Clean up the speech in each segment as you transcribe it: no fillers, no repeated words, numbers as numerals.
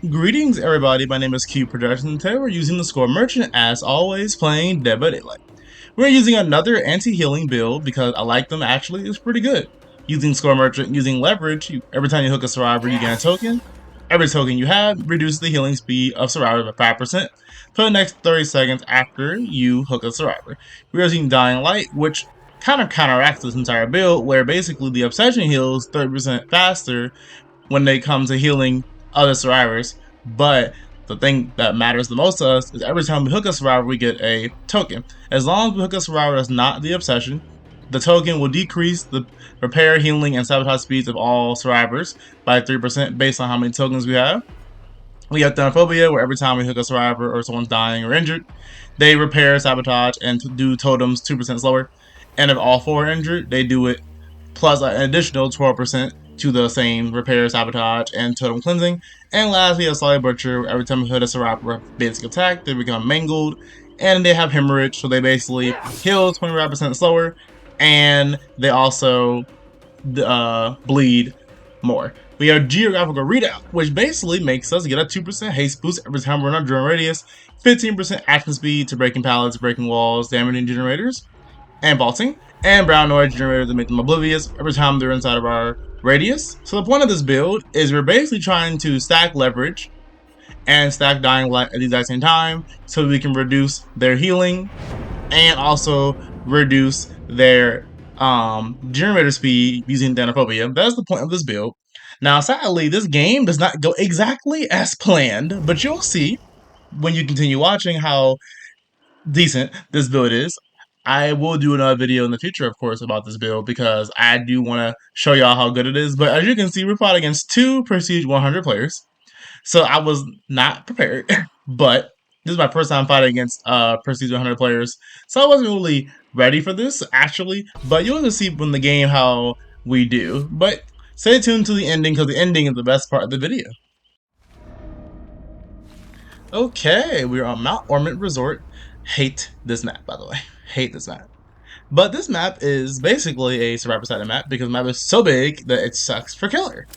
Greetings everybody, my name is Cubeproductions and today we're using the Score Merchant as always playing Dead by Daylight. We're using another anti-healing build because I like them actually, it's pretty good. Using Score Merchant, using leverage, every time you hook a survivor you gain a token. Every token you have reduces the healing speed of survivors by 5% for the next 30 seconds after you hook a survivor. We're using Dying Light, which kind of counteracts this entire build where basically the Obsession heals 30% faster when they come to healing other survivors. But the thing that matters the most to us is every time we hook a survivor, we get a token. As long as we hook a survivor that's not the obsession, the token will decrease the repair, healing, and sabotage speeds of all survivors by 3% based on how many tokens we have. We have Thanatophobia, where every time we hook a survivor or someone's dying or injured, they repair, sabotage, and do totems 2% slower. And if all four are injured, they do it plus an additional 12% to the same repair, sabotage, and totem cleansing. And lastly, a solid butcher. Every time we hit a survivor basic attack, they become mangled, and they have hemorrhage, so they basically heal 25% slower, and they also bleed more. We have geographical readout, which basically makes us get a 2% haste boost every time we're in our drone radius, 15% action speed to breaking pallets, breaking walls, damaging generators, and vaulting, and brown noise generators that make them oblivious every time they're inside of our radius. So the point of this build is we're basically trying to stack leverage and stack dying light at the exact same time so we can reduce their healing and also reduce their generator speed using Thanatophobia. That's the point of this build. Now, sadly, this game does not go exactly as planned, but you'll see when you continue watching how decent this build is. I will do another video in the future, of course, about this build because I do want to show y'all how good it is. But as you can see, we fought against two Prestige 100 players, so I was not prepared. But this is my first time fighting against Prestige 100 players, so I wasn't really ready for this actually. But you'll just see from the game how we do. But stay tuned to the ending because the ending is the best part of the video. Okay, we're on Mount Ormond Resort. Hate this map, by the way. Hate this map. But this map is basically a survivor-sided map because the map is so big that it sucks for killer.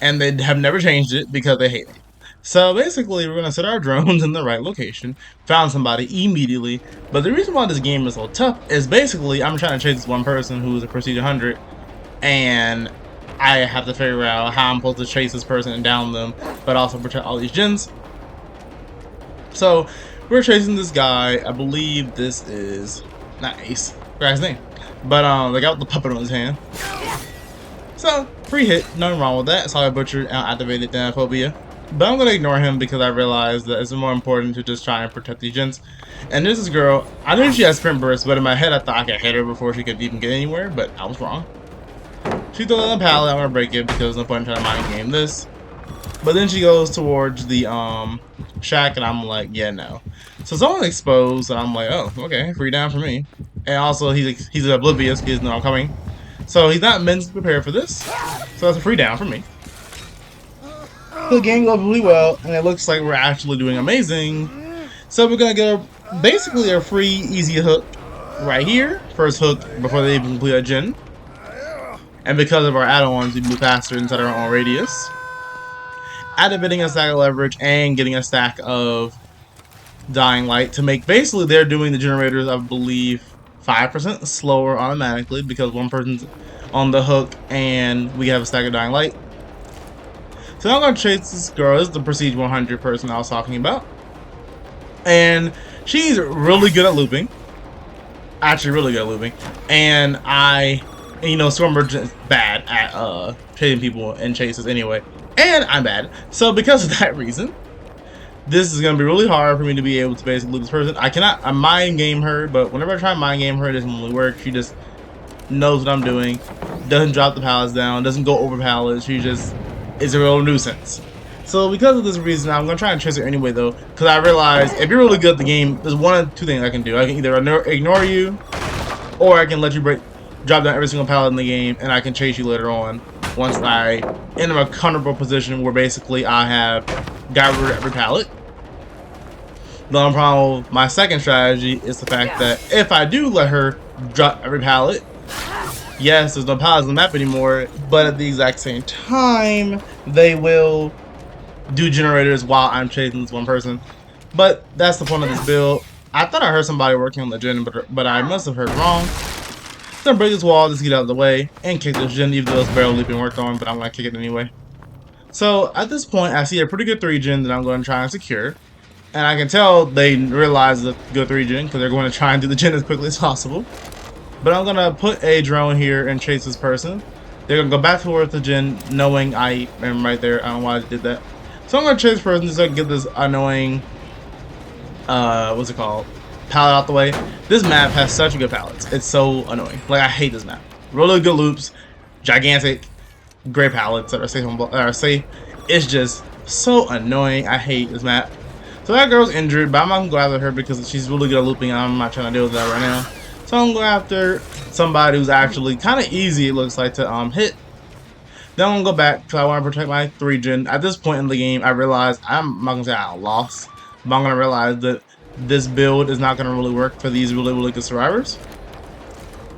And they have never changed it because they hate it. So basically, we're going to set our drones in the right location, found somebody immediately. But the reason why this game is so tough is basically I'm trying to chase this one person who is a Prestige 100, and I have to figure out how I'm supposed to chase this person and down them, but also protect all these gens. So we're chasing this guy. I believe this is not Ace. Forgot his name. But they got the puppet on his hand. So free hit, nothing wrong with that. Solid butcher activated Thanatophobia. But I'm gonna ignore him because I realized that it's more important to just try and protect these gens. And there's this girl. I knew she had sprint burst, but in my head I thought I could hit her before she could even get anywhere, but I was wrong. She threw it on the pallet. I'm gonna break it because there's no point in trying to mind game this. But then she goes towards the shack, and I'm like, yeah, no. So someone exposed, and I'm like, oh, okay, free down for me. And also, he's oblivious, he doesn't know I'm coming. So he's not mentally prepared for this. So that's a free down for me. The game goes really well, and it looks like we're actually doing amazing. So we're gonna get basically a free, easy hook right here. First hook before they even complete a gen. And because of our add-ons, we move faster inside our own radius. Activating a stack of leverage and getting a stack of dying light to make basically they're doing the generators, I believe, 5% slower automatically because one person's on the hook and we have a stack of dying light. So now I'm gonna chase this girl. This is the Prestige 100 person I was talking about, and she's really good at looping. Actually, really good at looping, and Storm Merchant's bad at chasing people in chases anyway. And I'm bad. So because of that reason, this is going to be really hard for me to be able to basically loop this person. I mind game her, but whenever I try to mind game her, it doesn't really work. She just knows what I'm doing, doesn't drop the pallets down, doesn't go over pallets. She just is a real nuisance. So because of this reason, I'm going to try and chase her anyway though, because I realize if you're really good at the game, there's one of two things I can do. I can either ignore you, or I can let you drop down every single pallet in the game, and I can chase you later on. Once I end in a comfortable position where basically I have got rid of every pallet. The only problem with my second strategy is the fact that if I do let her drop every pallet, yes, there's no pallets on the map anymore, but at the exact same time, they will do generators while I'm chasing this one person. But that's the point of this build. I thought I heard somebody working on the gen, but I must have heard wrong. So I'm gonna break this wall, just get out of the way, and kick this gen, even though it's barely being worked on, but I'm gonna kick it anyway. So at this point, I see a pretty good 3 gen that I'm going to try and secure. And I can tell they realize the good 3 gen because they're going to try and do the gen as quickly as possible. But I'm going to put a drone here and chase this person. They're going to go back towards the gen knowing I am right there. I don't know why I did that. So I'm going to chase this person so I can get this annoying, what's it called? Palette out the way. This map has such good palettes. It's so annoying. Like, I hate this map. Really good loops, gigantic, great palettes that are safe. It's just so annoying. I hate this map. So that girl's injured, but I'm not gonna go after her because she's really good at looping. And I'm not trying to deal with that right now. So I'm gonna go after somebody who's actually kind of easy. It looks like to hit. Then I'm gonna go back because I want to protect my 3 gen. At this point in the game, I realized I'm not gonna say I lost, but I'm gonna realize that this build is not gonna really work for these really good survivors.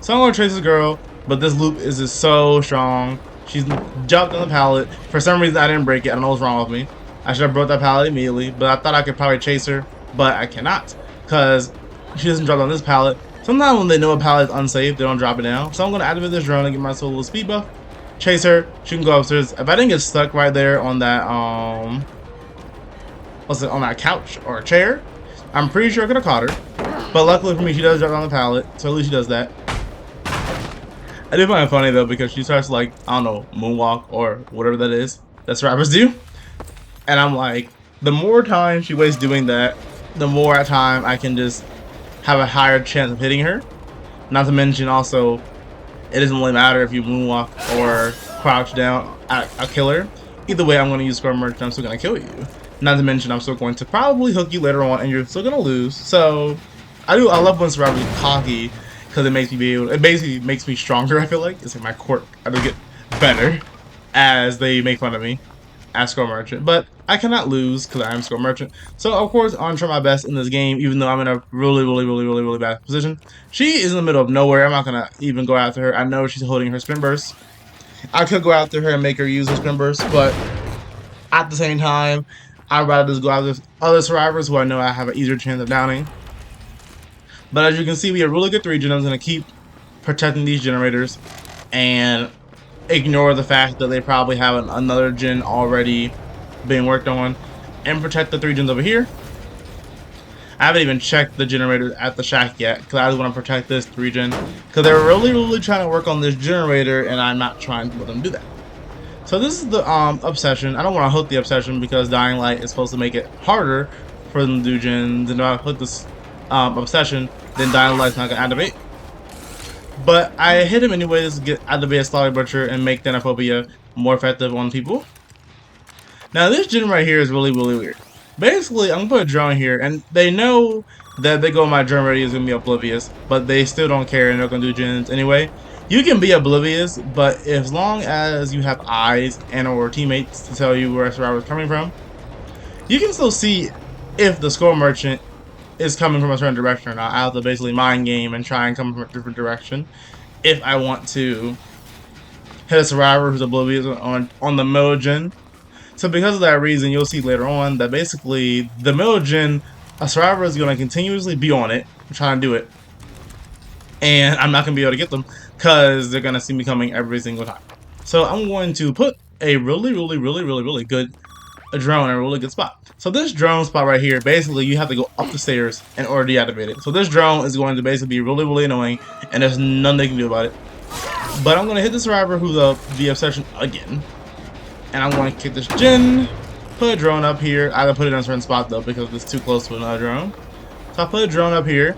So I'm gonna chase this girl, but this loop is just so strong. She's jumped on the pallet. For some reason, I didn't break it. I don't know what's wrong with me. I should have brought that pallet immediately, but I thought I could probably chase her, but I cannot because she doesn't drop on this pallet. Sometimes when they know a pallet is unsafe, they don't drop it down. So I'm gonna activate this drone and get myself a little speed buff. Chase her. She can go upstairs. If I didn't get stuck right there on that on that couch or chair, I'm pretty sure I could have caught her. But luckily for me, she does drop on the pallet, so at least she does that. I do find it funny though because she starts like, I don't know, moonwalk or whatever that is that survivors do. And I'm like, the more time she wastes doing that, the more time I can just have a higher chance of hitting her. Not to mention also, it doesn't really matter if you moonwalk or crouch down, I'll kill her. Either way, I'm going to use score merchant, I'm still going to kill you. Not to mention, I'm still going to probably hook you later on and you're still going to lose. So, I love when survivors are cocky because it makes me it basically makes me stronger, I feel like. It's like my quirk. I do get better as they make fun of me as score merchant. But I cannot lose because I am score merchant. So, of course, I'm trying my best in this game, even though I'm in a really bad position. She is in the middle of nowhere. I'm not going to even go after her. I know she's holding her spin burst. I could go after her and make her use her spin burst, but at the same time, I'd rather just go after other survivors who I know I have an easier chance of downing. But as you can see, we have really good 3 gen. I'm going to keep protecting these generators and ignore the fact that they probably have another gen already being worked on and protect the 3 gens over here. I haven't even checked the generators at the shack yet because I just want to protect this 3 gen because they're really trying to work on this generator and I'm not trying to let them do that. So this is the obsession. I don't want to hook the obsession because Dying Light is supposed to make it harder for them to do gens, and if I hook this obsession, then Dying Light's not gonna activate. But I hit him anyways to get activate Slaughter Butcher and make Thanatophobia more effective on people. Now this gen right here is really weird. Basically, I'm gonna put a drone here, and they know that they go my drone ready is gonna be oblivious, but they still don't care and they're gonna do gens anyway. You can be oblivious, but as long as you have eyes and or teammates to tell you where a survivor is coming from, you can still see if the score merchant is coming from a certain direction or not. I have to basically mind game and try and come from a different direction if I want to hit a survivor who's oblivious on the middle gen. So because of that reason, you'll see later on that basically the middle gen, a survivor is going to continuously be on it, trying to do it. And I'm not going to be able to get them because they're going to see me coming every single time. So I'm going to put a really good drone in a really good spot. So this drone spot right here, basically you have to go up the stairs in order to deactivate it. So this drone is going to basically be really annoying and there's nothing they can do about it. But I'm going to hit the survivor who's the obsession again. And I'm going to kick this gen, put a drone up here. I gotta put it in a certain spot though because it's too close to another drone. So I put a drone up here.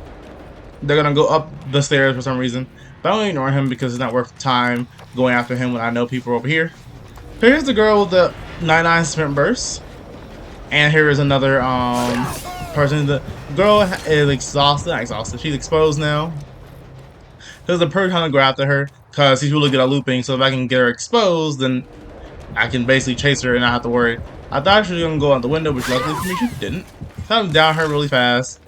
They're gonna go up the stairs for some reason. But I'm gonna ignore him because it's not worth time going after him when I know people are over here. So here's the girl with the 99 sprint burst. And here is another person. The girl is exhausted. She's exposed now. There's a person trying to go after her because she's really good at looping. So if I can get her exposed, then I can basically chase her and not have to worry. I thought she was gonna go out the window, which luckily for me she didn't. So I'm down her really fast,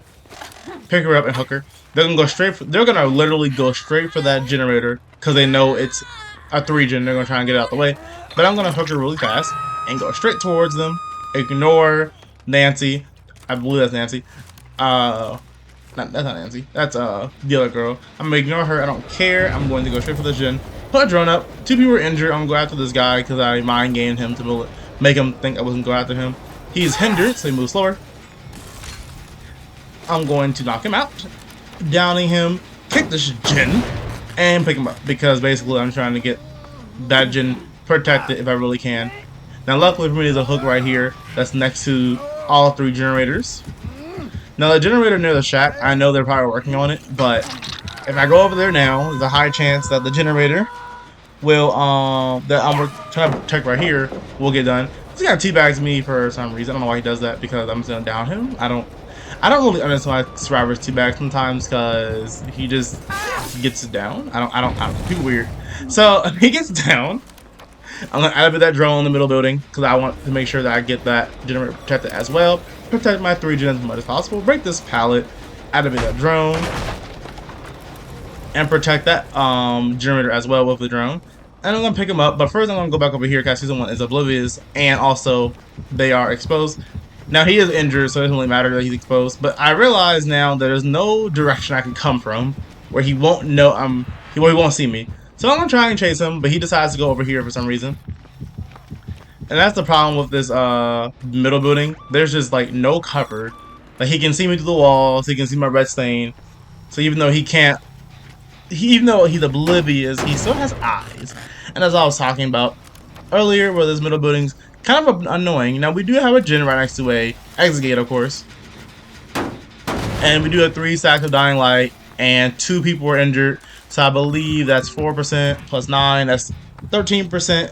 pick her up and hook her. They're gonna go straight. They're gonna literally go straight for that generator because they know it's a 3 gen. They're gonna try and get it out the way. But I'm gonna hook her really fast and go straight towards them. ignore Nancy. I believe that's Nancy. That's not Nancy. That's the other girl. I'm gonna ignore her. I don't care. I'm going to go straight for the Jin. Put a drone up. 2 people were injured. I'm gonna go after this guy because I mind gamed him to make him think I wasn't going after him. He's hindered, so he moves slower. I'm going to knock him out, downing him, kick this Jin, and pick him up because basically I'm trying to get that Jin protected if I really can. Now, luckily for me, there's a hook right here that's next to all 3 generators. Now, the generator near the shack, I know they're probably working on it, but if I go over there now, there's a high chance that the generator will, that I'm trying to protect right here, will get done. This guy teabags me for some reason. I don't know why he does that because I'm just gonna down him. I don't really understand why survivors teabag sometimes because he just gets down. I don't. People weird. So he gets down. I'm gonna activate that drone in the middle building because I want to make sure that I get that generator protected as well. Protect my 3 gens as much as possible. Break this pallet. Activate that drone. And protect that generator as well with the drone. And I'm gonna pick him up, but first I'm gonna go back over here because season 1 is oblivious and also they are exposed. Now he is injured, so it doesn't really matter that he's exposed. But I realize now that there's no direction I can come from where he won't know he won't see me. So I'm gonna try and chase him, but he decides to go over here for some reason. And that's the problem with this middle building. There's just like no cover. Like he can see me through the walls, he can see my red stain. So even though even though he's oblivious, he still has eyes. And as I was talking about earlier, where this middle building's kind of annoying. Now we do have a gen right next to a exit gate, of course. And we do have 3 stacks of dying light and 2 people were injured. So I believe that's 4% plus 9, that's 13%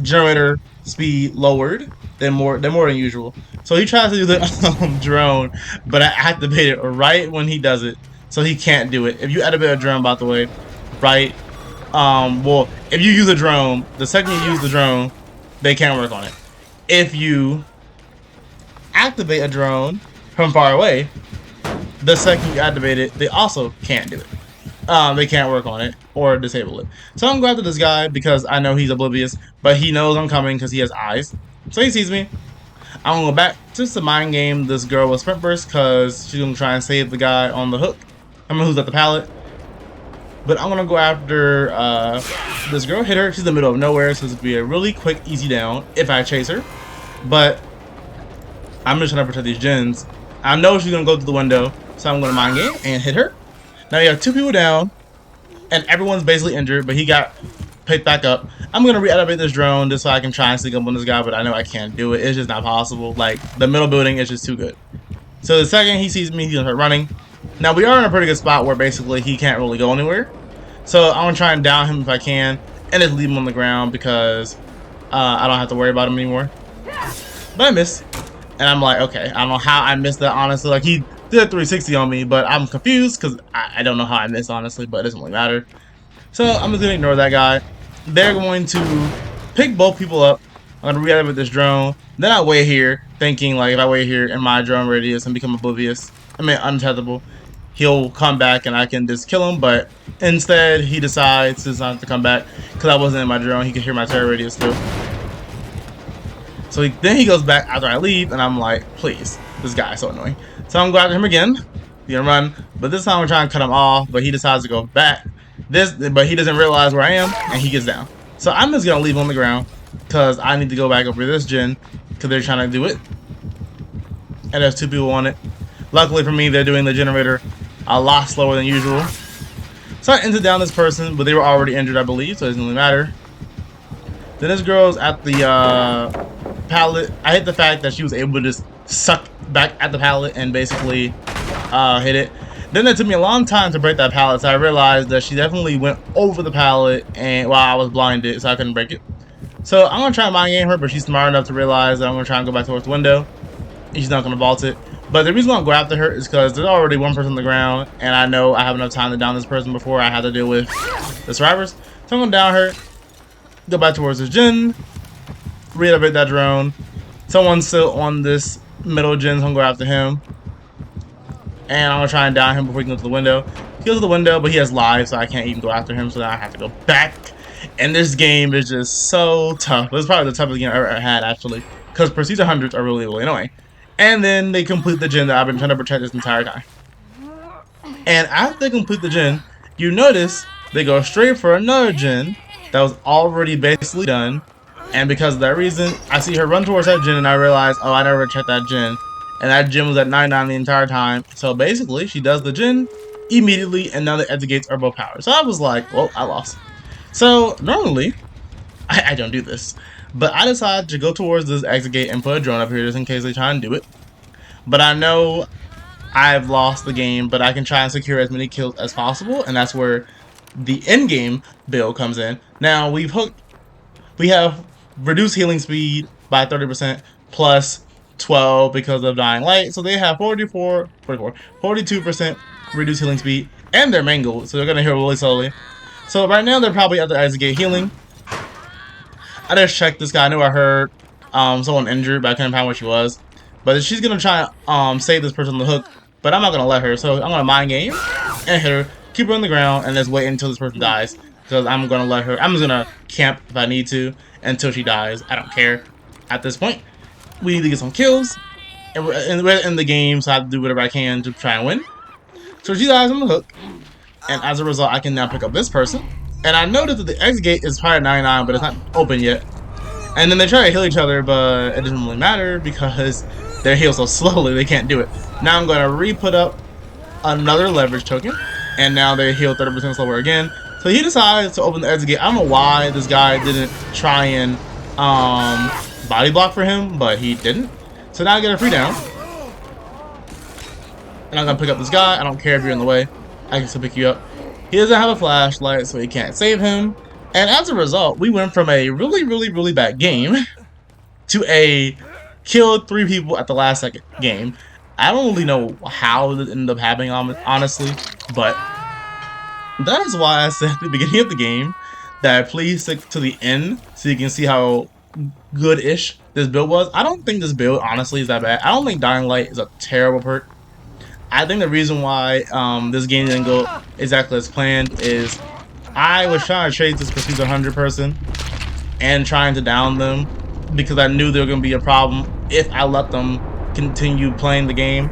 generator speed lowered than more than usual. So he tries to do the drone, but I activate it right when he does it, so he can't do it. If you activate a drone, by the way, right? Well, if you use a drone, the second you use the drone, they can't work on it. If you activate a drone from far away, the second you activate it, they also can't do it. They can't work on it or disable it. So I'm going after this guy because I know he's oblivious, but he knows I'm coming because he has eyes. So he sees me. I'm gonna go back just to mind game this girl with sprint burst because she's gonna try and save the guy on the hook. I mean, who's at the pallet. But I'm gonna go after this girl, hit her. She's in the middle of nowhere, so this will be a really quick, easy down if I chase her. But I'm just trying to protect these gens. I know she's gonna go through the window, so I'm gonna mind game and hit her. Now you have 2 people down, and everyone's basically injured, but he got picked back up. I'm gonna reactivate this drone just so I can try and sneak up on this guy, but I know I can't do it. It's just not possible. Like, the middle building is just too good. So the second he sees me, he's gonna start running. Now we are in a pretty good spot where basically he can't really go anywhere. So I'm gonna try and down him if I can, and just leave him on the ground because I don't have to worry about him anymore. But I missed, and I'm like, okay, I don't know how I missed that, honestly. Like, he did a 360 on me, but I'm confused because I don't know how I missed, honestly, but it doesn't really matter. So I'm just gonna ignore that guy. They're going to pick both people up. I'm gonna reactivate this drone. Then I wait here, thinking like if I wait here in my drone radius and become oblivious, untouchable, he'll come back and I can just kill him. But instead, he decides not to come back because I wasn't in my drone. He could hear my terror radius too. So then he goes back after I leave, and I'm like, please, this guy is so annoying. So I'm going after him again. He's gonna run, but this time I'm trying to cut him off, but he decides to go back. But he doesn't realize where I am, and he gets down. So I'm just gonna leave him on the ground because I need to go back over this gen because they're trying to do it, and there's 2 people on it. Luckily for me, they're doing the generator a lot slower than usual. So I ended down this person, but they were already injured, I believe, so it doesn't really matter. Then this girl's at the pallet. I hate the fact that she was able to just suck back at the pallet and basically hit it. Then it took me a long time to break that pallet, so I realized that she definitely went over the pallet and while I was blinded, so I couldn't break it. So I'm gonna try and mind game her, but she's smart enough to realize that I'm gonna try and go back towards the window. And she's not gonna vault it. But the reason why I'm going after her is because there's already 1 person on the ground, and I know I have enough time to down this person before I have to deal with the survivors. So I'm gonna down her, go back towards this gen, reactivate that drone. Someone's still on this middle gen, so I'm gonna go after him. And I'm gonna try and down him before he can go to the window. He goes to the window, but he has lives, so I can't even go after him, so now I have to go back. And this game is just so tough. This is probably the toughest game I've ever had, actually. because procedure hundreds are really, really annoying. And then they complete the gen that I've been trying to protect this entire time. And after they complete the gen, you notice they go straight for another gen that was already basically done. And because of that reason, I see her run towards that gen and I realize, oh, I never checked that gen. And that gen was at 99 the entire time. So basically, she does the gen immediately and now the exit gates are both powered. So I was like, well, I lost. So normally, I don't do this. But I decided to go towards this exit gate and put a drone up here just in case they try and do it. But I know I've lost the game, but I can try and secure as many kills as possible, and that's where the end game build comes in. Now we have reduced healing speed by 30% plus 12 because of dying light, so they have 42% reduced healing speed, and they're mangled, so they're gonna heal really slowly. So right now they're probably at the exit gate healing. I just checked this guy. I knew I heard someone injured, but I couldn't find where she was. But she's gonna try save this person on the hook, but I'm not gonna let her. So I'm gonna mind game and hit her, keep her on the ground, and just wait until this person dies. Because I'm gonna let her. I'm just gonna camp if I need to until she dies. I don't care. At this point, we need to get some kills, and we're in the game, so I have to do whatever I can to try and win. So she dies on the hook, and as a result, I can now pick up this person. And I noticed that the exit gate is probably 99, but it's not open yet. And then they try to heal each other, but it doesn't really matter because they're healed so slowly they can't do it. Now I'm going to re-put up another leverage token, and now they heal 30% slower again. So he decides to open the exit gate. I don't know why this guy didn't try and body block for him, but he didn't. So now I get a free down. And I'm going to pick up this guy. I don't care if you're in the way. I can still pick you up. He doesn't have a flashlight, so he can't save him. And as a result, we went from a really, really, really bad game to a killed 3 people at the last second game. I don't really know how it ended up happening, honestly, but that is why I said at the beginning of the game that please stick to the end so you can see how good-ish this build was. I don't think this build, honestly, is that bad. I don't think Dying Light is a terrible perk. I think the reason why this game didn't go exactly as planned is I was trying to chase this Procedure 100 person and trying to down them because I knew there was going to be a problem if I let them continue playing the game.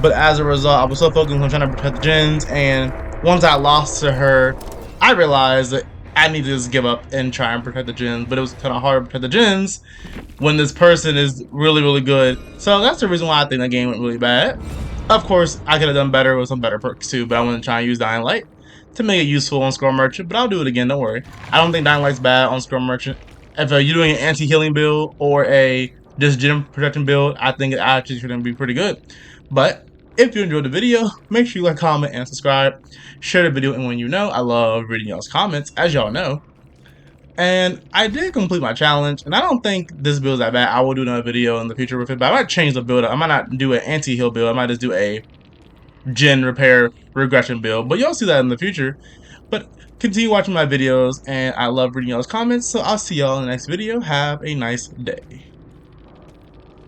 But as a result, I was so focused on trying to protect the gens, and once I lost to her, I realized that I need to just give up and try and protect the gens. But it was kind of hard to protect the gens when this person is really, really good. So that's the reason why I think that game went really bad. Of course, I could have done better with some better perks too, but I want to try and use Dying Light to make it useful on Score Merchant, but I'll do it again, don't worry. I don't think Dying Light's bad on Score Merchant. If you're doing an anti-healing build or a just gem protection build, I think it actually should be pretty good. But if you enjoyed the video, make sure you like, comment, and subscribe. Share the video, and when you know, I love reading y'all's comments, as y'all know. And I did complete my challenge, and I don't think this build is that bad. I will do another video in the future with it, but I might change the build up. I might not do an anti-heal build. I might just do a gen repair regression build, but you'll see that in the future. But continue watching my videos, and I love reading y'all's comments, so I'll see y'all in the next video. Have a nice day.